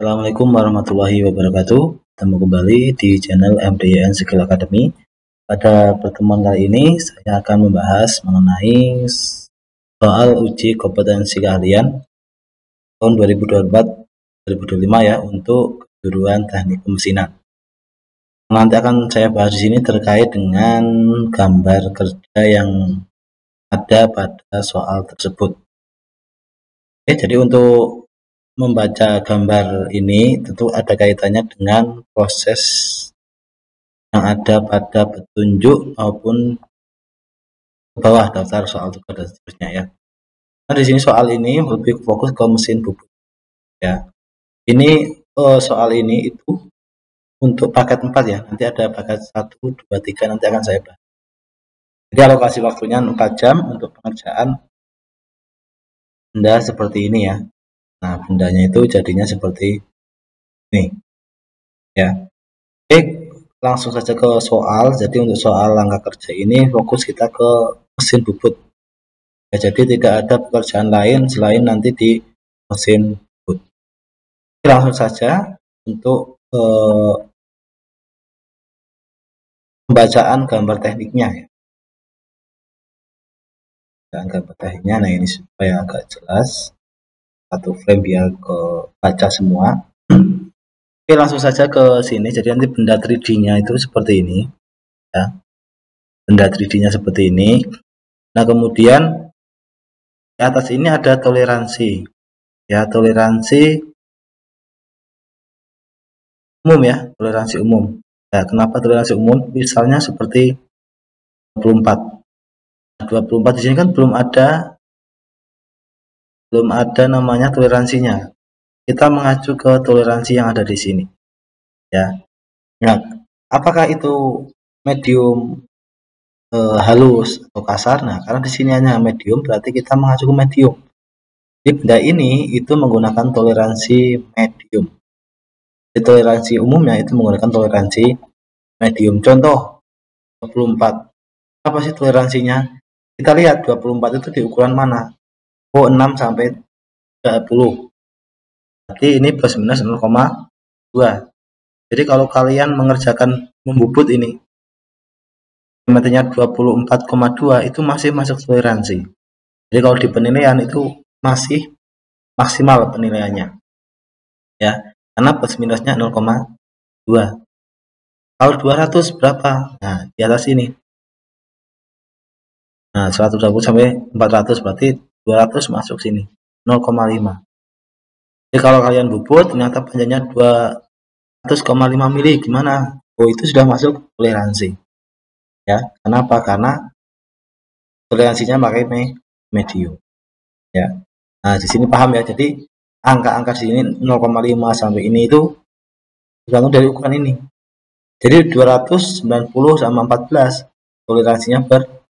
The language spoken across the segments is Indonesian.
Assalamualaikum warahmatullahi wabarakatuh. Ketemu kembali di channel MDYN Skill Academy. Pada pertemuan kali ini saya akan membahas mengenai soal uji kompetensi keahlian tahun 2024-2025 ya untuk kejuruan teknik pemesinan. Nanti akan saya bahas di sini terkait dengan gambar kerja yang ada pada soal tersebut. Oke, jadi untuk membaca gambar ini tentu ada kaitannya dengan proses yang ada pada petunjuk maupun ke bawah daftar soal tugas dan seterusnya ya. Nah di sini soal ini lebih fokus ke mesin bubut ya. Ini soal ini itu untuk paket 4 ya. Nanti ada paket 1, 2, 3 nanti akan saya bahas. Jadi alokasi waktunya 4 jam untuk pengerjaan benda seperti ini ya. Nah, bendanya itu jadinya seperti ini. Ya. Oke, langsung saja ke soal. Jadi untuk soal langkah kerja ini fokus kita ke mesin bubut. Ya, jadi tidak ada pekerjaan lain selain nanti di mesin bubut. Oke, langsung saja untuk pembacaan gambar tekniknya ya. Gambar tekniknya, nah ini supaya agak jelas. Satu frame biar baca semua. Oke, langsung saja ke sini. Jadi nanti benda 3D-nya itu seperti ini ya. Benda 3D-nya seperti ini. Nah, kemudian di atas ini ada toleransi. Ya, toleransi umum ya, toleransi umum. Ya, kenapa toleransi umum? Misalnya seperti 24. 24 di sini kan belum ada namanya toleransinya. Kita mengacu ke toleransi yang ada di sini. Ya. Nah, apakah itu medium halus atau kasar? Nah, karena di sini hanya medium, berarti kita mengacu ke medium. Jadi benda ini itu menggunakan toleransi medium. Jadi toleransi umumnya itu menggunakan toleransi medium. Contoh 24. Apa sih toleransinya? Kita lihat 24 itu di ukuran mana? 6 sampai 30. Berarti ini plus minus 0,2. Jadi kalau kalian mengerjakan membubut ini diameternya 24,2 itu masih masuk toleransi. Jadi kalau di penilaian itu masih maksimal penilaiannya. Ya, karena plus minusnya 0,2. Kalau 200 berapa? Nah, di atas ini. Nah, 120 sampai 400 berarti 200 masuk sini. 0,5. Jadi kalau kalian bubut ternyata panjangnya 200,5 mili gimana? Oh, itu sudah masuk toleransi. Ya, kenapa? Karena toleransinya pakai medium. Ya. Nah, di sini paham ya. Jadi angka-angka di sini 0,5 sampai ini itu tergantung dari ukuran ini. Jadi 290 sama 14 toleransinya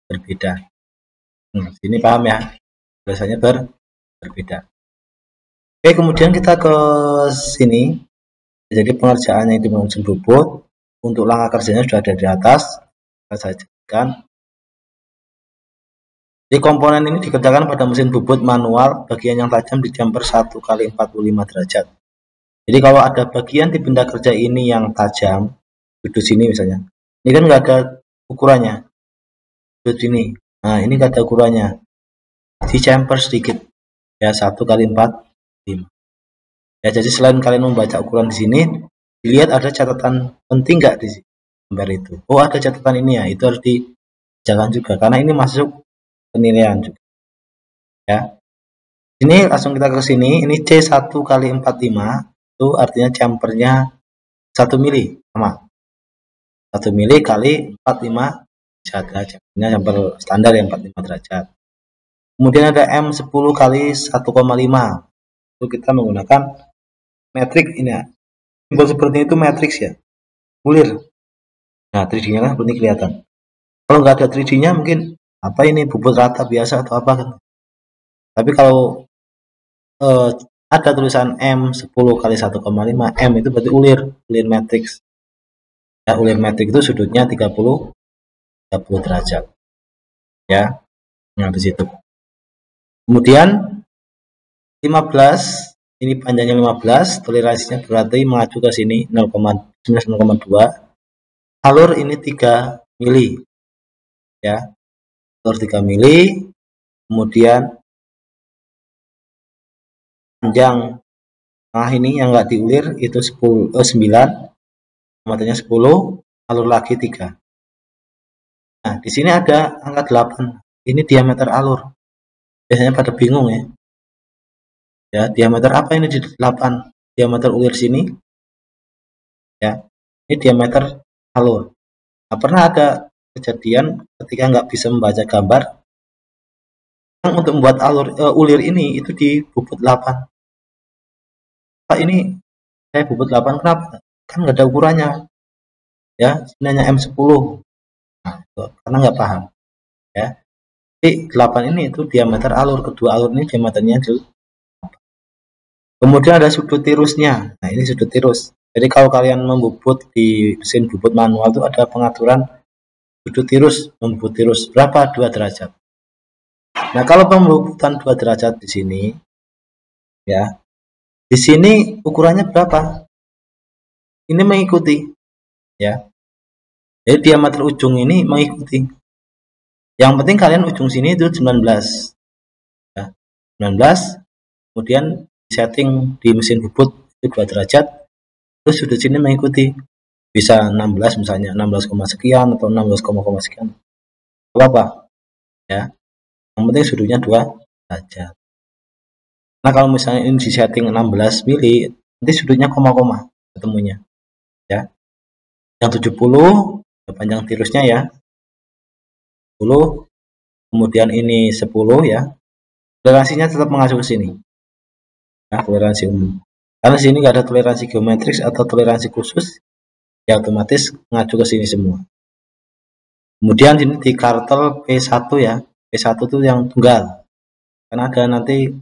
berbeda. Nah, sini paham ya. Biasanya berbeda. Oke, kemudian kita ke sini. Jadi pengerjaannya itu mesin bubut. Untuk langkah kerjanya sudah ada di atas. Saya jelaskan. Jadi komponen ini dikerjakan pada mesin bubut manual bagian yang tajam di jumper 1 kali 45 derajat. Jadi kalau ada bagian di benda kerja ini yang tajam, sudut sini misalnya, ini kan nggak ada ukurannya, sudut sini. Nah ini nggak ada ukurannya, di jumper sedikit, ya 1 kali 45. Ya jadi selain kalian membaca ukuran di sini, dilihat ada catatan penting nggak di gambar itu. Oh ada catatan ini ya, itu harus dijalankan juga karena ini masuk penilaian juga. Ya. Ini langsung kita ke sini, ini C1 kali 45 itu artinya jumpernya 1 mili sama. 1 mili kali 45 derajat, jumpernya jumper standar yang 45 derajat. Kemudian ada M10 kali 1,5. Itu kita menggunakan metrik ini ya. Simbol seperti itu matriks ya. Bulir. Nah, 3D-nya kan seperti kelihatan. Kalau nggak ada 3D-nya mungkin apa ini bubut rata biasa atau apa kan. Tapi kalau ada tulisan M10 kali 1,5, M itu berarti ulir matriks. Ya, ulir matriks itu sudutnya 30 derajat. Ya. Nah, di situ. Kemudian 15 ini panjangnya 15, toleransinya berarti mengacu ke sini 0,2. Alur ini 3 mili. Ya. Alur 3 mili. Kemudian panjang ini yang enggak diulir itu 9, diameternya 10, alur lagi 3. Nah, di sini ada angka 8. Ini diameter alur. Biasanya pada bingung ya. Ya, diameter apa ini di 8? Diameter ulir sini. Ya. Ini diameter alur. Nah, pernah ada kejadian ketika nggak bisa membaca gambar, untuk membuat ulir ini itu di bobot 8. Pak, ini saya bobot 8, kenapa? Kan nggak ada ukurannya. Ya, ini hanya M10. Nah, itu, karena nggak paham. Ya. Jadi 8 ini itu diameter alur, kedua alur ini diameternya 8. Kemudian ada sudut tirusnya. Nah, ini sudut tirus. Jadi kalau kalian membobot di mesin bobot manual itu ada pengaturan sudut tirus, membobot tirus berapa? 2 derajat. Nah, kalau pembobotan 2 derajat di sini, ya, di sini ukurannya berapa? Ini mengikuti, ya. Jadi diameter ujung ini mengikuti. Yang penting kalian ujung sini itu 19. Ya, 19. Kemudian setting di mesin bobot itu 2 derajat. Terus sudut sini mengikuti. Bisa 16 misalnya, 16, sekian atau 16, sekian. Apa? Ya. Yang penting sudutnya 2 derajat. Nah, kalau misalnya ini di setting 16 mili, nanti sudutnya koma-koma ketemunya. Ya. Yang 70 panjang tirusnya ya. 10, kemudian ini 10 ya. Toleransinya tetap mengacu ke sini. Nah, toleransi umum. Karena sini nggak ada toleransi geometris atau toleransi khusus, ya otomatis mengacu ke sini semua. Kemudian sini di kartel P1 ya. P1 itu yang tunggal. Karena ada nanti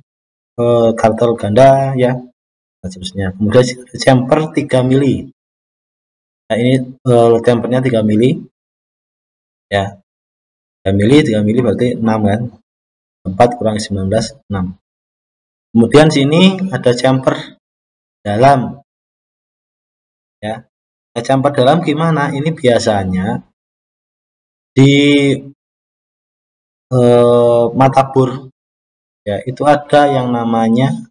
kartel ganda ya. Nah, seterusnya. Kemudian chamfer 3 mili. Nah, ini chamfernya 3 mili. Ya. 3 mili berarti 6 kan. 4 kurangi 19, 6. Kemudian sini ada chamfer dalam. Ya. Nah, chamfer dalam gimana? Ini biasanya di mata bor ya, itu ada yang namanya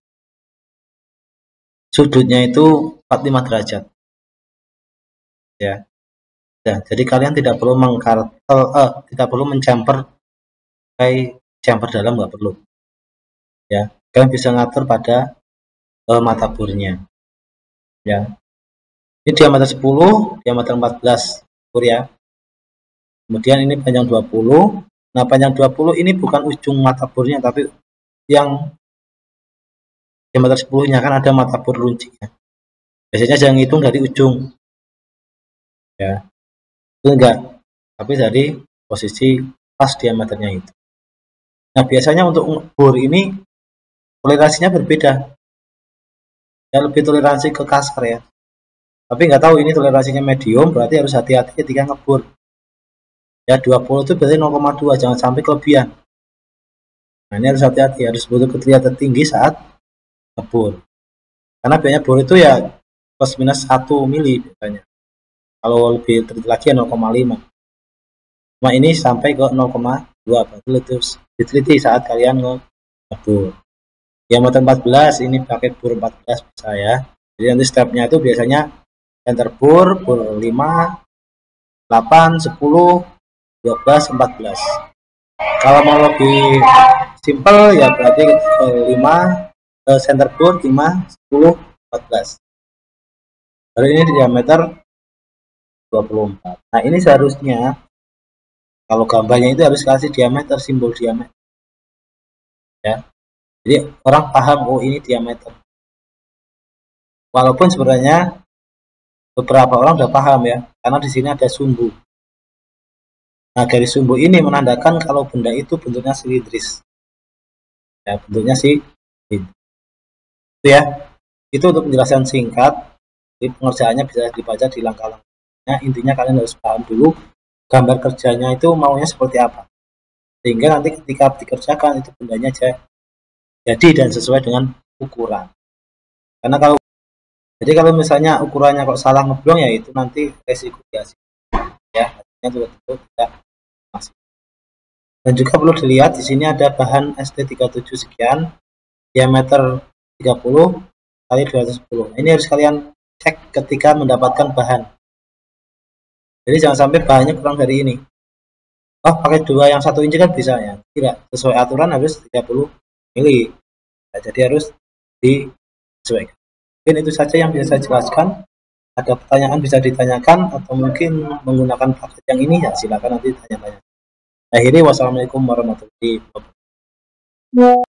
sudutnya itu 45 derajat. Ya. Ya, jadi kalian tidak perlu tidak perlu menchamfer kayak chamfer dalam, nggak perlu. Ya, kalian bisa ngatur pada mata bornya. Ya. Ini diameter 10, diameter 14 bor ya. Kemudian ini panjang 20. Nah, panjang 20 ini bukan ujung mata bornya, tapi yang diameter 10-nya kan ada mata bor runcingnya. Biasanya jangan ngitung dari ujung. Ya. Itu enggak, tapi dari posisi pas diameternya itu. Nah, biasanya untuk bor ini toleransinya berbeda. Ya, lebih toleransi ke kasar ya. Tapi nggak tahu ini toleransinya medium, berarti harus hati-hati ketika ngebor. Ya, 20 itu berarti 0,2, jangan sampai kelebihan. Nah, ini harus hati-hati, harus butuh kelihatan tinggi saat ngebor. Karena biasanya bor itu ya plus minus 1 mili biasanya. Kalau lebih teliti lagi ya 0,5. Cuma ini sampai ke 0,2, berarti diteliti saat kalian ngebor. Diameter 14 ini pakai bor 14 bisa ya. Jadi nanti stepnya itu biasanya center bor 5, 8, 10, 12, 14. Kalau mau lebih simple ya berarti 5 center bor 5, 10, 14. Baru ini diameter 24. Nah, ini seharusnya kalau gambarnya itu harus kasih diameter, simbol diameter. Ya. Jadi orang paham, oh ini diameter. Walaupun sebenarnya beberapa orang udah paham ya, karena di sini ada sumbu. Nah, garis sumbu ini menandakan kalau benda itu bentuknya silindris. Ya, bentuknya silindris. Itu ya. Itu untuk penjelasan singkat. Jadi pengerjaannya bisa dibaca di langkah-langkah. Intinya kalian harus paham dulu gambar kerjanya itu maunya seperti apa, sehingga nanti ketika dikerjakan itu bendanya jadi dan sesuai dengan ukuran. Karena kalau misalnya ukurannya kok salah ngeblong, ya itu nanti resiko biasa ya, hasilnya betul-betul tidak masuk. Dan juga perlu dilihat di sini ada bahan ST37 sekian, diameter 30 kali 210. Ini harus kalian cek ketika mendapatkan bahan. Jadi jangan sampai bahannya kurang dari ini. Oh, pakai 2 yang 1 inci kan bisa ya? Tidak, sesuai aturan harus 30 mili. Nah, jadi harus disesuaikan. Mungkin itu saja yang bisa saya jelaskan. Ada pertanyaan bisa ditanyakan, atau mungkin menggunakan paket yang ini, ya silakan nanti tanya-tanya. Akhirnya wassalamualaikum warahmatullahi wabarakatuh.